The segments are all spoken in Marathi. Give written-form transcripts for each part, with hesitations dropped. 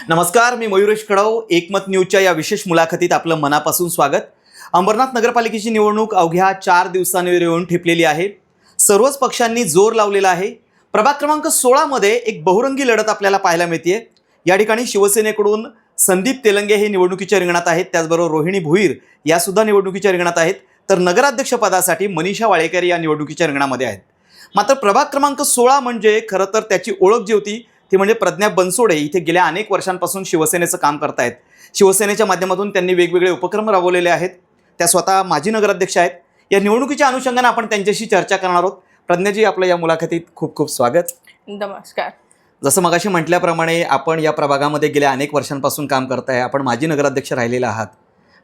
नमस्कार, मी मयुरेश खडव. एकमत न्यूजच्या या विशेष मुलाखतीत आपलं मनापासून स्वागत. अंबरनाथ नगरपालिकेची निवडणूक अवघ्या 4 दिवसांवर येऊन ठेपलेली आहे. सर्वच पक्षांनी जोर लावलेला आहे. प्रभाग क्रमांक 16 मध्ये एक बहुरंगी लढत आपल्याला पाहायला मिळते. या ठिकाणी शिवसेनेकडून संदीप तेलंगे हे निवडणुकीच्या रिंगणात आहेत, त्याचबरोबर रोहिणी भोईर या सुद्धा निवडणुकीच्या रिंगणात आहेत, तर नगराध्यक्ष पदासाठी मनीषा वाळेकर या निवडणुकीच्या रिंगणामध्ये आहेत. मात्र प्रभाग क्रमांक 16 म्हणजे खरं तर त्याची ओळख जी होती ती म्हणजे प्रज्ञा बनसोडे इथे गेल्या अनेक वर्षांपासून शिवसेनेचं काम करतायत. शिवसेनेच्या माध्यमातून त्यांनी वेगवेगळे उपक्रम राबवलेले आहेत. त्या स्वतः माजी नगराध्यक्ष आहेत. या निवडणुकीच्या अनुषंगाने आपण त्यांच्याशी चर्चा करणार आहोत. प्रज्ञाजी, आपलं या मुलाखतीत खूप खूप स्वागत. नमस्कार. जसं मगाशी म्हटल्याप्रमाणे आपण या प्रभागामध्ये गेल्या अनेक वर्षांपासून काम करताय. आपण माजी नगराध्यक्ष राहिलेले आहात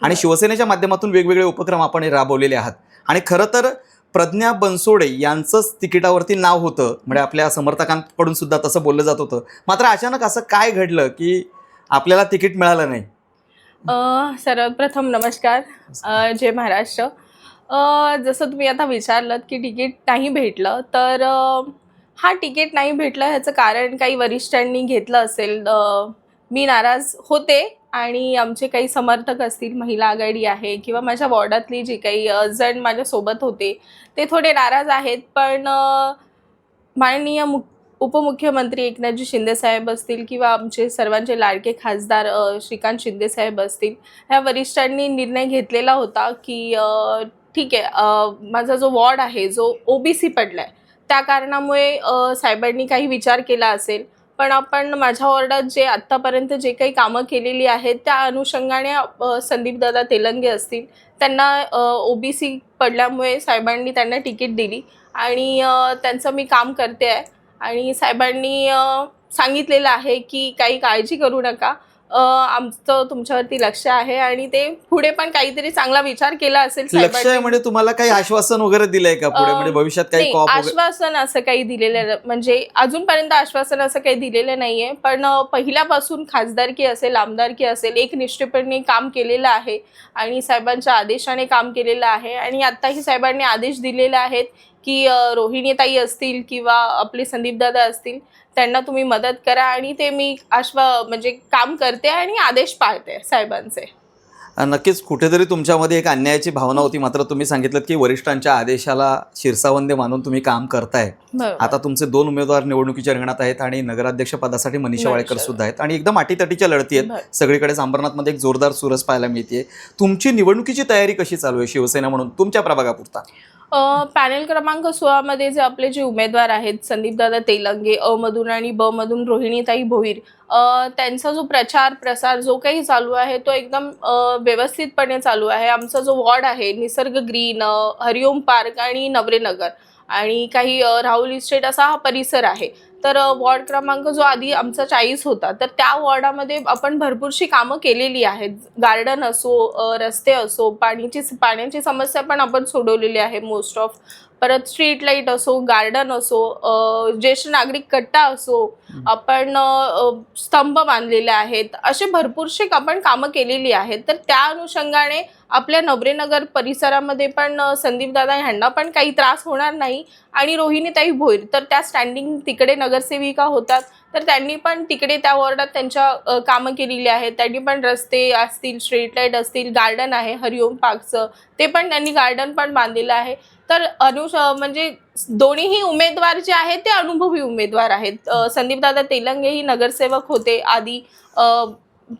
आणि शिवसेनेच्या माध्यमातून वेगवेगळे उपक्रम आपण राबवलेले आहात. आणि खरं तर प्रज्ञा बनसोडे यांचंच तिकिटावरती नाव होतं, म्हणजे आपल्या समर्थकांकडून सुद्धा तसं बोललं जात होतं. मात्र अचानक असं काय घडलं की आपल्याला तिकीट मिळालं नाही? सर्वप्रथम नमस्कार. जय महाराष्ट्र. जसं तुम्ही आता विचारलं की तिकीट नाही भेटलं, तर हा तिकीट नाही भेटलं ह्याचं कारण काही वरिष्ठांनी घेतलं असेल. मी नाराज होते आणि आमचे काही समर्थक असतील, महिला आघाडी आहे किंवा माझ्या वॉर्डातली जी काही जण माझ्यासोबत होते ते थोडे नाराज आहेत. पण माननीय उपमुख्यमंत्री एकनाथजी शिंदेसाहेब असतील किंवा आमचे सर्वांचे लाडके खासदार श्रीकांत शिंदेसाहेब असतील, ह्या वरिष्ठांनी निर्णय घेतलेला होता की ठीक आहे, माझा जो वॉर्ड आहे जो OBC पडला आहे त्या कारणामुळे साहेबांनी काही विचार केला असेल. पण आपण माझ्या वॉर्डात जे आत्तापर्यंत जे काही कामं केलेली आहेत त्या अनुषंगाने संदीपदादा तेलंगे असतील, त्यांना OBC पडल्यामुळे साहेबांनी त्यांना तिकीट दिली आणि त्यांचं मी काम करते आहे. आणि साहेबांनी सांगितलेलं आहे की काही काळजी करू नका, आमचं तुमच्यावरती लक्ष आहे आणि ते पुढे पण काहीतरी चांगला विचार केला असेल. लक्ष आहे म्हणजे तुम्हाला काही आश्वासन वगैरे दिलंय का पुढे, म्हणजे भविष्यात काही आश्वासन असं काही दिलेलं, म्हणजे अजूनपर्यंत आश्वासन असं काही दिलेलं नाहीये. पण पहिल्यापासून खासदारकी असेल, आमदारकी असेल, एक निष्ठेपणे काम केलेलं आहे आणि साहेबांच्या आदेशाने काम केलेलं आहे. आणि आत्ताही साहेबांनी आदेश दिलेले आहेत की रोहिणीताई असतील किंवा आपले संदीपदादा असतील, त्यांना तुम्ही मदत करा. आणि ते मी म्हणजे काम करते आणि आदेश पाळते साहेबांचे. नक्कीच कुठेतरी तुमच्यामध्ये एक अन्यायाची भावना होती, मात्र तुम्ही सांगितलं की वरिष्ठांच्या आदेशाला शिरसावंदे मानून तुम्ही काम करताय. आता तुमचे 2 उमेदवार निवडणुकीच्या रिंगणात आहेत आणि नगराध्यक्ष पदासाठी मनीषा वाळेकर सुद्धा आहेत आणि एकदम अटीतटीच्या लढती आहेत. सगळीकडेच अंबरनाथमध्ये एक जोरदार चुरस पाहायला मिळते. तुमची निवडणुकीची तयारी कशी चालू आहे शिवसेना म्हणून तुमच्या प्रभागापुरता? पॅनेल क्रमांक 16 मध्ये जे आपले उमेदवार आहेत संदीपदादा तेलंगे अ मधून आणि ब मधून रोहिणीताई भोईर, त्यांचा जो प्रचार प्रसार जो काही चालू आहे तो एकदम व्यवस्थितपणे चालू आहे. आमचा जो वॉर्ड आहे निसर्ग ग्रीन, हरिओम पार्क आणि नवरेनगर आणि काही राहुल इस्टेट असा हा परिसर आहे. तर वॉर्ड क्रमांक जो आधी आमचा 40 होता, तर त्या वॉर्डामध्ये आपण भरपूरशी कामं केलेली आहेत. गार्डन असो, रस्ते असो, पाण्याची समस्या पण आपण सोडवलेली आहे मोस्ट ऑफ. परत स्ट्रीट लाईट असो, गार्डन असो, ज्येष्ठ नागरिक कट्टा असो, आपण स्तंभ बांधलेले आहेत. असे भरपूरशी आपण कामं केलेली आहेत. तर त्या अनुषंगाने आपल्या नवरेनगर परिसरामध्ये पण संदीपदादा ह्यांना पण काही त्रास होणार नाही. आणि रोहिणीताई भोईर तर त्या स्टँडिंग तिकडे नगरसेविका होतात, तर त्यांनी पण तिकडे त्या वॉर्डात त्यांच्या कामं केलेली आहेत. त्यांनी पण रस्ते असतील, स्ट्रीट लाईट असतील, गार्डन आहे हरिओम पार्कचं, ते पण त्यांनी गार्डन पण बांधलेलं आहे. तर म्हणजे दोन्हीही उमेदवार जे आहेत ते अनुभवी उमेदवार आहेत. संदीपदादा तेलंगे ही नगरसेवक होते आधी,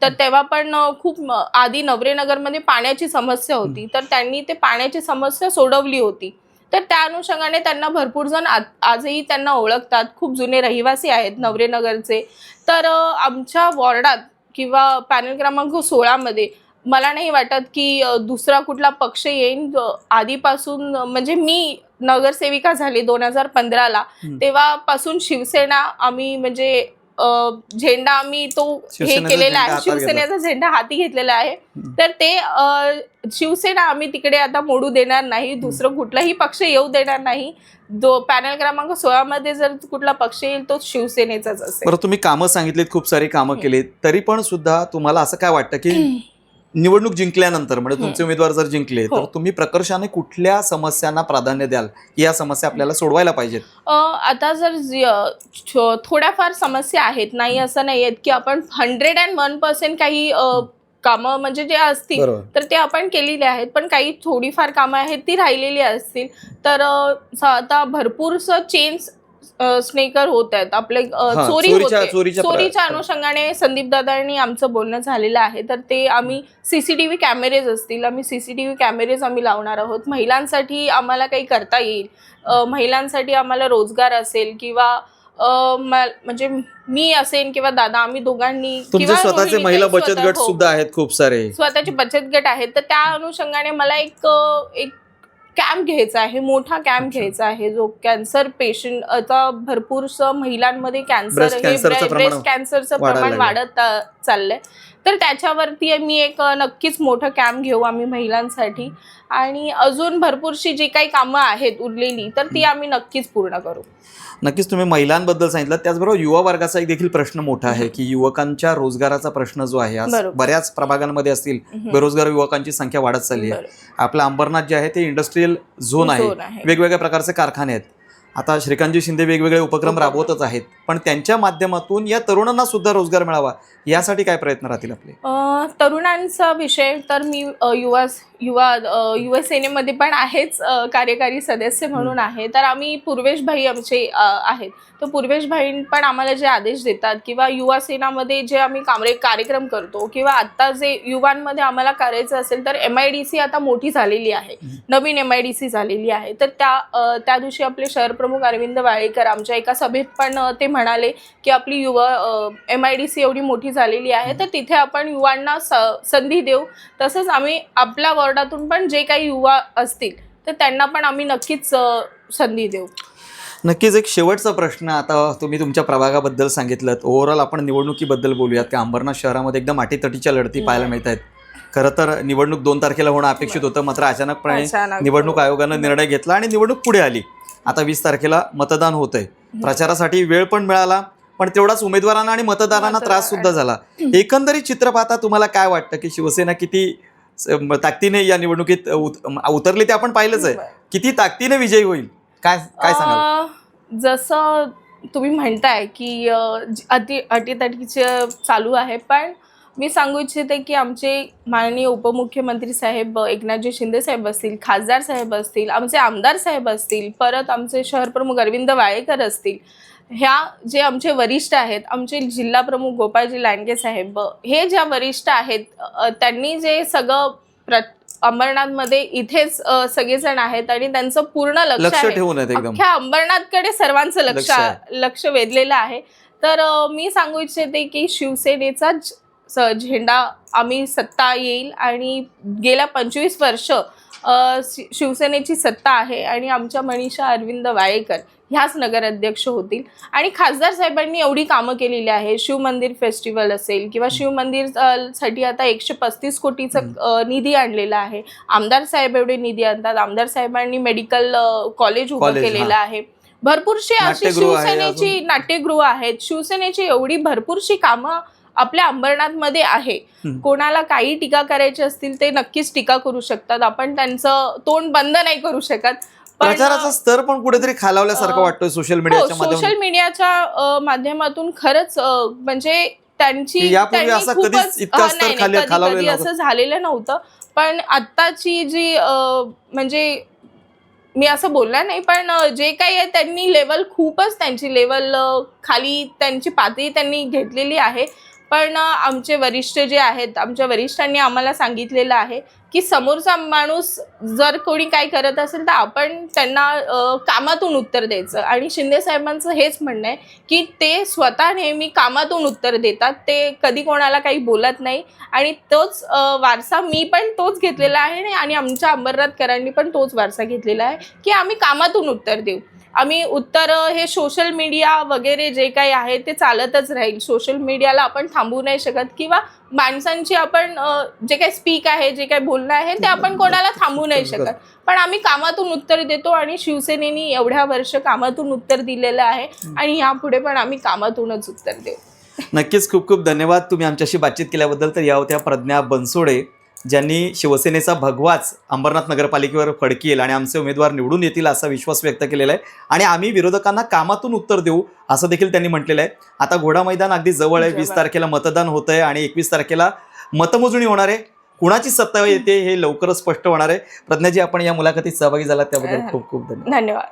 तर तेव्हा पण खूप आधी नवरेनगरमध्ये पाण्याची समस्या होती, तर त्यांनी ते पाण्याची समस्या सोडवली होती. तर त्या अनुषंगाने त्यांना भरपूर जण आजही त्यांना ओळखतात. खूप जुने रहिवासी आहेत नवरेनगरचे. तर आमच्या वॉर्डात किंवा पॅनल क्रमांक 16 मध्ये मला नाही वाटत की दुसरा कुठला पक्ष येईल. आधीपासून म्हणजे मी नगरसेविका झाली 2015ला, तेव्हापासून शिवसेना आम्ही म्हणजे झेंडा आम्ही तो हे केलेला आहे, शिवसेनेचा झेंडा हाती घेतलेला आहे. तर ते शिवसेना आम्ही तिकडे आता मोडू देणार नाही, दुसरं कुठलाही पक्ष येऊ देणार नाही. पॅनल क्रमांक 16 मध्ये जर कुठला पक्ष येईल तो शिवसेनेचाच असेल. बरं, तुम्ही कामं सांगितलीत, खूप सारी कामं केलीत, तरी पण सुद्धा तुम्हाला असं काय वाटतं की निवडणूक जिंकल्यानंतर म्हणजे तुमचे उमेदवार जर जिंकले हो. तर तुम्ही प्रकर्षाने कुठल्या समस्यांना प्राधान्य द्याल की या समस्या आपल्याला सोडवायला पाहिजेत? आता जर थोड्याफार समस्या आहेत, नाही असं नाही आहेत की आपण 101% काही कामं म्हणजे जे असतील बरोबर. तर ते आपण केलेले आहेत, पण काही थोडीफार कामं आहेत ती राहिलेली असतील. तर आता भरपूरसं चेन स्नेकर होत आहेत आपले, हां, चोरी चोरीच्या- होते. चोरीच्या चोरीच्या अनुषंगाने संदीप दादांनी आमचं बोलणं झालेलं आहे. तर ते आम्ही सीसीटीव्ही कॅमेरेज असतील, आम्ही सीसीटीव्ही कॅमेरेज आम्ही लावणार आहोत. महिलांसाठी आम्हाला काही करता येईल, महिलांसाठी आम्हाला रोजगार असेल किंवा म्हणजे मी असेल किंवा दादा, आम्ही दोघांनी तुमचे किंवा स्वतःचे रोहिणी महिला ताई बचत स्वतः- गट हो, सुद्धा आहेत खूप सारे. स्वतःचे बचत गट आहेत. तर त्या अनुषंगाने मला एक कॅम्प घ्यायचा आहे, मोठा कॅम्प घ्यायचा आहे, जो कॅन्सर पेशंट, आता भरपूरसं महिलांमध्ये कॅन्सर, Breast cancerचं प्रमाण ब्रेस्ट कॅन्सरचं वाढायला प्रमाण वाढत चाललंय. तर त्याच्यावरती मी एक नक्कीच मोठं कॅम्प घेऊ आम्ही महिलांसाठी. आणि अजून भरपूरशी जी काही कामं आहेत उरलेली तर ती आम्ही नक्कीच पूर्ण करू. नक्कीच तुम्ही महिलांबद्दल सांगितलं, त्याचबरोबर युवा वर्गाचा एक देखील प्रश्न मोठा आहे की युवकांच्या रोजगाराचा प्रश्न जो आहे आज बरोबर. बऱ्याच प्रभागांमध्ये असतील बेरोजगार युवकांची संख्या वाढत चालली आहे. आपलं अंबरनाथ जे आहे ते इंडस्ट्रियल झोन आहे, वेगवेगळ्या प्रकारचे कारखाने आहेत. आता श्रीकांतजी शिंदे वेगवेगळे उपक्रम राबवतच आहेत, पण त्यांच्या माध्यमातून या तरुणांना सुद्धा रोजगार मिळावा यासाठी काय प्रयत्न राहतील आपले? तरुणांचा विषय तर मी युवा सेनेमध्ये पण आहेच, कार्यकारी सदस्य म्हणून आहे. तर आम्ही पूर्वेश भाई आमचे आहेत, तर पूर्वेश भाई पण आम्हाला जे आदेश देतात किंवा युवा सेनामध्ये जे आम्ही कार्यक्रम करतो किंवा आत्ता जे युवांमध्ये आम्हाला करायचं असेल तर MIDC आता मोठी झालेली आहे, नवीन MIDC झालेली आहे. तर त्या दिवशी आपले शहर प्रमुख अरविंद वाळेकर आमच्या एका सभेत पण ते म्हणाले की आपली MIDC एवढी मोठी झालेली आहे तर तिथे आपण युवांना संधी देऊ. तसंच आम्ही आपल्या वॉर्डातून पण जे काही युवा असतील तर त्यांना पण आम्ही नक्कीच संधी देऊ. नक्कीच. एक शेवटचा प्रश्न, आता तुम्ही तुमच्या प्रभागाबद्दल सांगितलं, ओव्हरऑल आपण निवडणुकीबद्दल बोलूयात की अंबरनाथ शहरामध्ये एकदम अटीतटीच्या लढती पाहायला मिळत आहेत. खरं तर निवडणूक 2 तारखेला होणं अपेक्षित होतं, मात्र अचानकपणे निवडणूक आयोगानं निर्णय घेतला आणि निवडणूक पुढे आली. आता 20 तारखेला मतदान होतंय. प्रचारासाठी वेळ पण मिळाला, पण तेवढाच उमेदवारांना आणि मतदारांना त्रास सुद्धा झाला. एकंदरीत चित्र पाहता तुम्हाला काय वाटतं की शिवसेना किती ताकदीने या निवडणुकीत उतरली ते आपण पाहिलंच आहे, किती ताकदीने विजयी होईल, काय सांगाल? जसं तुम्ही म्हणताय की अटीतटीचे चालू आहे, पण मी सांगू इच्छिते की आमचे माननीय उपमुख्यमंत्री साहेब एकनाथजी शिंदे साहेब असतील, खासदार साहेब असतील, आमचे आमदार साहेब असतील, परत आमचे शहर प्रमुख अरविंद वाळेकर असतील, ह्या जे आमचे वरिष्ठ आहेत, आमचे जिल्हा प्रमुख गोपाळजी लांडगे साहेब, हे ज्या वरिष्ठ आहेत त्यांनी जे सगळं अंबरनाथमध्ये इथेच सगळेजण आहेत आणि त्यांचं पूर्ण लक्ष ठेवून अख्ख्या अंबरनाथकडे सर्वांचं लक्ष वेधलेलं आहे. तर मी सांगू इच्छिते की शिवसेनेचा झेंडा आम्ही सत्ता येईल आणि गेल्या 25 वर्ष शिवसेनेची सत्ता आहे आणि आमच्या मनीषा अरविंद वाळेकर ह्याच नगराध्यक्ष होतील. आणि खासदार साहेबांनी एवढी कामं केलेली आहे, शिवमंदिर फेस्टिवल असेल किंवा शिवमंदिर साठी आता 135 कोटीचा निधी आणलेला आहे. आमदार साहेब एवढे निधी आणतात, आमदार साहेबांनी मेडिकल कॉलेज उभं केलेलं आहे. भरपूरशी अशी शिवसेनेची नाट्यगृह आहेत, शिवसेनेची एवढी भरपूरशी कामं आपल्या अंबरनाथमध्ये आहे. कोणाला काही टीका करायची असतील ते नक्कीच टीका करू शकतात, आपण त्यांचं तोंड बंद नाही करू शकत. प्रचाराचा स्तर पण कुठेतरी खालावल्यासारखं वाटतोय सोशल मीडियाच्या माध्यमातून. खरंच म्हणजे त्यांची कधी असं झालेलं नव्हतं, पण आत्ताची जी म्हणजे मी असं बोलणार नाही, पण जे काही आहे त्यांनी लेवल खूपच, त्यांची लेवल खाली, त्यांची पातळी त्यांनी घेतलेली आहे. पण आमचे वरिष्ठ जे आहेत, आमच्या वरिष्ठांनी आम्हाला सांगितलेलं आहे की समोरचा माणूस जर कोणी काय करत असेल तर आपण त्यांना कामातून उत्तर द्यायचं. आणि शिंदे साहेबांचं हेच म्हणणं आहे की ते स्वतः नेहमी कामातून उत्तर देतात, ते कधी कोणाला काही बोलत नाही. आणि तोच वारसा मी पण तोच घेतलेला आहे आणि आमच्या अंबरनाथकरांनी पण तोच वारसा घेतलेला आहे की आम्ही कामातून उत्तर देऊ. आम्ही उत्तर हे सोशल मीडिया वगैरे जे काही आहे ते चालतच राहील. सोशल मीडियाला आपण थांबवू नाही शकत किंवा माणसांची आपण जे काही स्पीक आहे, जे काही बोलणं आहे ते आपण कोणाला थांबवू नाही शकत, पण आम्ही कामातून उत्तर देतो आणि शिवसेनेने एवढ्या वर्ष कामातून उत्तर दिलेलं आहे आणि यापुढे पण आम्ही कामातूनच उत्तर देऊ. नक्कीच. खूप खूप धन्यवाद तुम्ही आमच्याशी बातचीत केल्याबद्दल. तर या होत्या प्रज्ञा बनसोडे, ज्यांनी शिवसेनेचा भगवाच अंबरनाथ नगरपालिकेवर फडकेल आणि आमचे उमेदवार निवडून येतील असा विश्वास व्यक्त केलेला आहे आणि आम्ही विरोधकांना कामातून उत्तर देऊ असं देखील त्यांनी म्हटलेलं आहे. आता घोडा मैदान अगदी जवळ आहे. 20 तारखेला मतदान होत आहे आणि 21 तारखेला मतमोजणी होणार आहे. कुणाची सत्ता येते हे लवकरच स्पष्ट होणार आहे. प्रज्ञाजी, आपण या मुलाखतीत सहभागी झालात त्याबद्दल खूप खूप धन्यवाद. धन्यवाद.